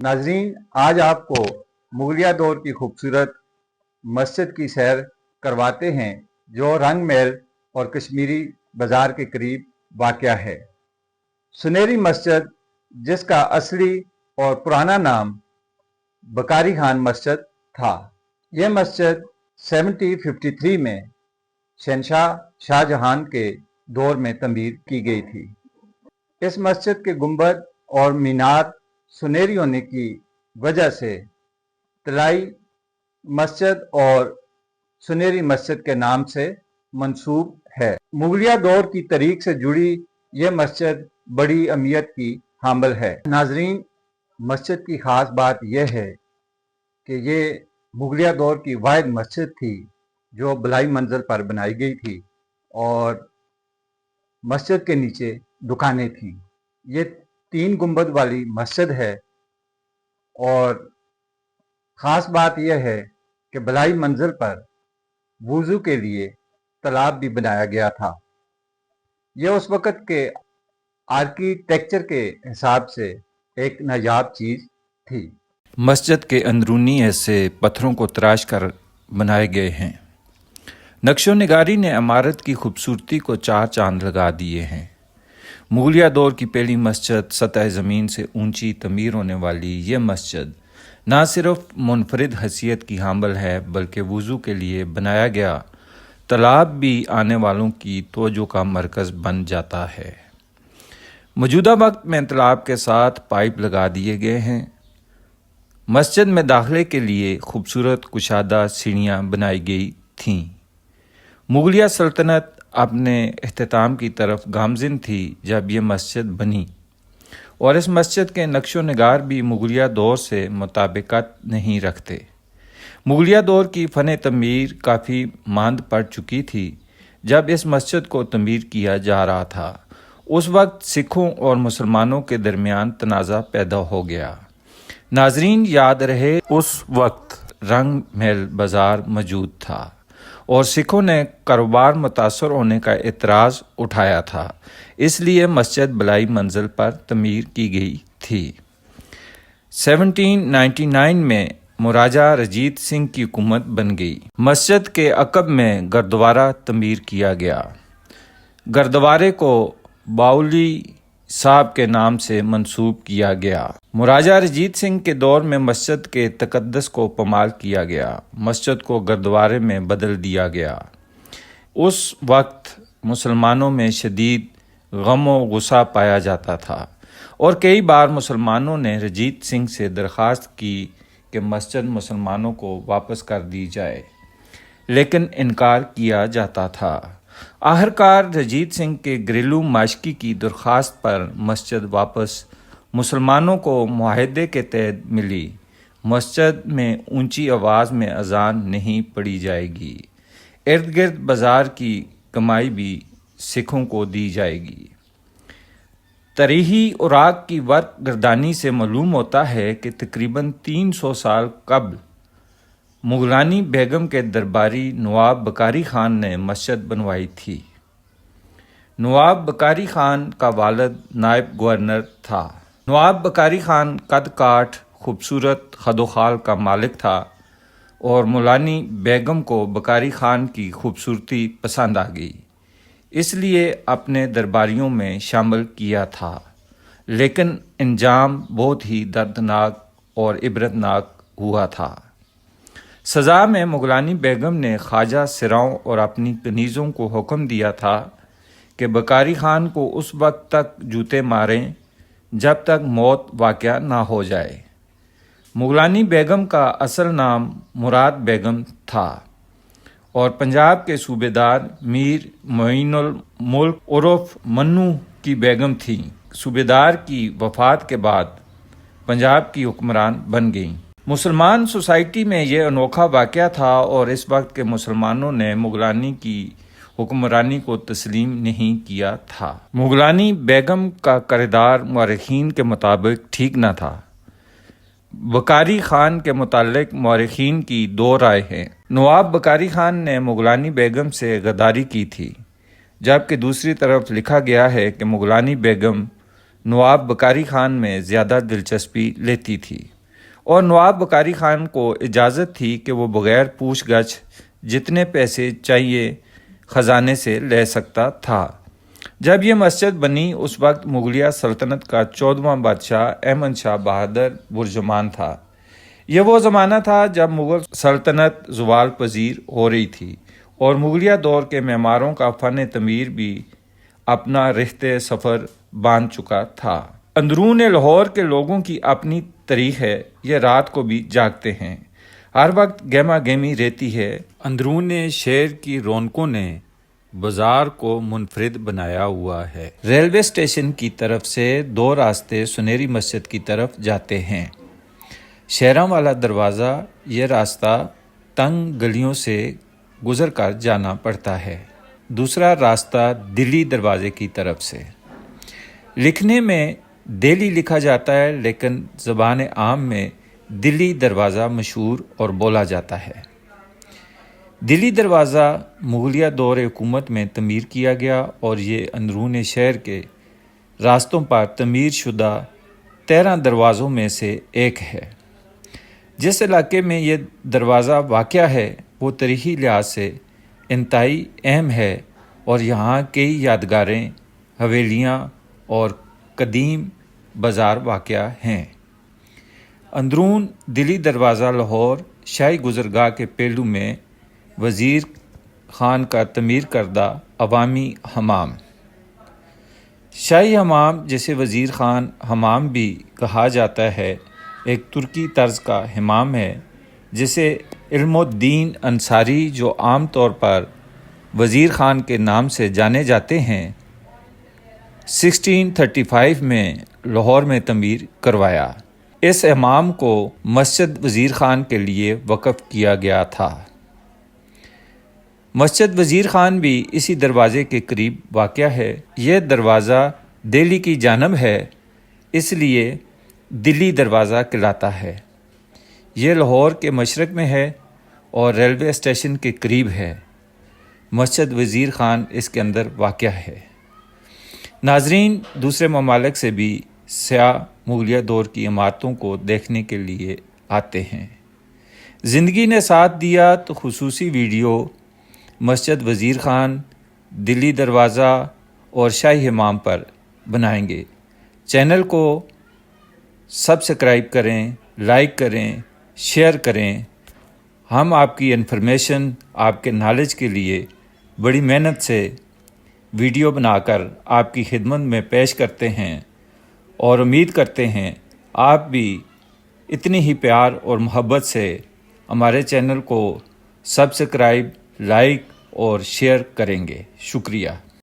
नाजरीन, आज आपको मुगलिया दौर की खूबसूरत मस्जिद की सैर करवाते हैं जो रंग महल और कश्मीरी बाजार के करीब वाक़या है। सुनहरी मस्जिद, जिसका असली और पुराना नाम बकारी खान मस्जिद था, यह मस्जिद 1753 में शहनशाह शाहजहां के दौर में तमीर की गई थी। इस मस्जिद के गुंबद और मीनार सुनहरी होने की वजह से तलाई मस्जिद और सुनहरी मस्जिद के नाम से मंसूब है। मुगलिया दौर की तारीख से जुड़ी यह मस्जिद बड़ी अहमियत की हामिल है। नाजरीन, मस्जिद की खास बात यह है कि ये मुगलिया दौर की वाहिद मस्जिद थी जो बलाई मंजिल पर बनाई गई थी और मस्जिद के नीचे दुकानें थीं। ये 3 गुंबद वाली मस्जिद है और ख़ास बात यह है कि बलाई मंजिल पर वुज़ू के लिए तालाब भी बनाया गया था। यह उस वक़्त के आर्किटेक्चर के हिसाब से एक नायाब चीज़ थी। मस्जिद के अंदरूनी हिस्से पत्थरों को तराश कर बनाए गए हैं। नक्शो निगारी ने इमारत की खूबसूरती को 4 चांद लगा दिए हैं। मुगलिया दौर की पहली मस्जिद सतह ज़मीन से ऊंची तमीर होने वाली ये मस्जिद ना सिर्फ मुनफरिद हैसियत की हामिल है बल्कि वुज़ू के लिए बनाया गया तालाब भी आने वालों की तवज्जो का मरकज़ बन जाता है। मौजूदा वक्त में तालाब के साथ पाइप लगा दिए गए हैं। मस्जिद में दाखिले के लिए खूबसूरत कुशादा सीढ़ियाँ बनाई गई थीं। मुगलिया सल्तनत अपने इख्तिताम की तरफ गामज़िन थी जब यह मस्जिद बनी और इस मस्जिद के नक्शो निगार भी मुगलिया दौर से मुताबिकत नहीं रखते। मुगलिया दौर की फ़न तमीर काफ़ी मांद पड़ चुकी थी जब इस मस्जिद को तमीर किया जा रहा था। उस वक्त सिखों और मुसलमानों के दरमियान तनाज़ा पैदा हो गया। नाजरीन, याद रहे उस वक्त रंग महल बाज़ार मौजूद था और सिखों ने कारोबार मुतासर होने का एतराज़ उठाया था, इसलिए मस्जिद बलाई मंजिल पर तमीर की गई थी। 1799 में महाराजा रंजीत सिंह की हुकूमत बन गई। मस्जिद के अकब में गुरुद्वारा तमीर किया गया। गुरुद्वारे को बाउली साहब के नाम से मंसूब किया गया। महाराजा रंजीत सिंह के दौर में मस्जिद के तकद्दस को पमाल किया गया। मस्जिद को गुरुद्वारे में बदल दिया गया। उस वक्त मुसलमानों में शदीद गम व गुस्सा पाया जाता था और कई बार मुसलमानों ने रंजीत सिंह से दरख्वास्त की कि मस्जिद मुसलमानों को वापस कर दी जाए, लेकिन इनकार किया जाता था। आखिरकार रंजीत सिंह के घरेलू माशकी की दरख्वास्त पर मस्जिद वापस मुसलमानों को मुआहदे के तहत मिली। मस्जिद में ऊंची आवाज़ में अजान नहीं पढ़ी जाएगी। इर्द गिर्द बाज़ार की कमाई भी सिखों को दी जाएगी। तरीही उराक की वर्क गर्दानी से मालूम होता है कि तकरीबन 300 साल कबल मुगलानी बेगम के दरबारी नवाब बकारी खान ने मस्जिद बनवाई थी। नवाब बकारी खान का वालिद नायब गवर्नर था। नवाब बकारी खान कद काठ खूबसूरत खदोखाल का मालिक था और मुगलानी बेगम को बकारी खान की खूबसूरती पसंद आ गई, इसलिए अपने दरबारियों में शामिल किया था, लेकिन अंजाम बहुत ही दर्दनाक और इबरतनाक हुआ था। सज़ा में मुगलानी बेगम ने ख्वाजा सिराओं और अपनी कनीज़ों को हुक्म दिया था कि बकारी खान को उस वक्त तक जूते मारें जब तक मौत वाक़या ना हो जाए। मुगलानी बेगम का असल नाम मुराद बेगम था और पंजाब के सूबेदार मीर मोइनुल मुल्क उर्फ मन्नू की बेगम थी। सूबेदार की वफ़ात के बाद पंजाब की हुक्मरान बन गईं। मुसलमान सोसाइटी में यह अनोखा वाक़या था और इस वक्त के मुसलमानों ने मुगलानी की हुक्मरानी को तस्लीम नहीं किया था। मुगलानी बेगम का किरदार मौरखीन के मुताबिक ठीक न था। बकारी खान के मुतालिक मौरखीन की 2 राय हैं। नवाब बकारी खान ने मुगलानी बेगम से गद्दारी की थी, जबकि दूसरी तरफ लिखा गया है कि मुगलानी बेगम نواب بکاری خان میں زیادہ دلچسپی لیتی تھی اور نواب بکاری خان کو اجازت تھی کہ وہ بغیر پوچھ گچھ جتنے پیسے چاہیے خزانے سے لے سکتا تھا۔ جب یہ مسجد بنی اس وقت مغلیہ سلطنت کا 14واں بادشاہ احمد شاہ بہادر برجمان تھا۔ یہ وہ زمانہ تھا جب مغل سلطنت زوال پذیر ہو رہی تھی اور مغلیہ دور کے معماروں کا فن تعمیر بھی اپنا رہتے سفر باندھ چکا تھا۔ اندرون لاہور کے لوگوں کی اپنی تاریخ ہے، یہ رات کو بھی جاگتے ہیں، ہر وقت گہما گہمی رہتی ہے۔ اندرون شہر کی رونقوں نے بازار کو منفرد بنایا ہوا ہے۔ ریلوے اسٹیشن کی طرف سے 2 راستے سنہری مسجد کی طرف جاتے ہیں۔ شہراں والا دروازہ، یہ راستہ تنگ گلیوں سے گزر کر جانا پڑتا ہے۔ دوسرا راستہ دلی دروازے کی طرف سے۔ لکھنے میں دہلی لکھا جاتا ہے لیکن زبان عام میں دلی دروازہ مشہور اور بولا جاتا ہے۔ دلی دروازہ مغلیہ دور حکومت میں تعمیر کیا گیا اور یہ اندرون شہر کے راستوں پر تعمیر شدہ 13 دروازوں میں سے ایک ہے۔ جس علاقے میں یہ دروازہ واقع ہے وہ تاریخی لحاظ سے انتہائی اہم ہے اور یہاں کئی یادگاریں، حویلیاں اور قدیم بازار واقع ہیں۔ اندرون دلی دروازہ لاہور شاہی گزرگاہ کے پہلو میں وزیر خان کا تعمیر کردہ عوامی حمام۔ شاہی حمام جسے وزیر خان حمام بھی کہا جاتا ہے، ایک ترکی طرز کا حمام ہے جسے علم الدین انصاری، جو عام طور پر وزیر خان کے نام سے جانے جاتے ہیں، 1635 میں لاہور میں تعمیر کروایا۔ اس حمام کو مسجد وزیر خان کے لیے وقف کیا گیا تھا۔ مسجد وزیر خان بھی اسی دروازے کے قریب واقع ہے۔ یہ دروازہ دہلی کی جانب ہے، اس لیے دلی دروازہ کہلاتا ہے۔ یہ لاہور کے مشرق میں ہے اور ریلوے اسٹیشن کے قریب ہے۔ مسجد وزیر خان اس کے اندر واقع ہے۔ ناظرین، دوسرے ممالک سے بھی سیاح مغلیہ دور کی عمارتوں کو دیکھنے کے لیے آتے ہیں۔ زندگی نے ساتھ دیا تو خصوصی ویڈیو مسجد وزیر خان، دلی دروازہ اور شاہی حمام پر بنائیں گے۔ چینل کو سبسکرائب کریں، لائک کریں، شیئر کریں۔ ہم آپ کی انفارمیشن، آپ کے نالج کے لیے بڑی محنت سے ویڈیو بنا کر آپ کی خدمت میں پیش کرتے ہیں اور امید کرتے ہیں آپ بھی اتنی ہی پیار اور محبت سے ہمارے چینل کو سبسکرائب، لائک اور شیئر کریں گے۔ شکریہ۔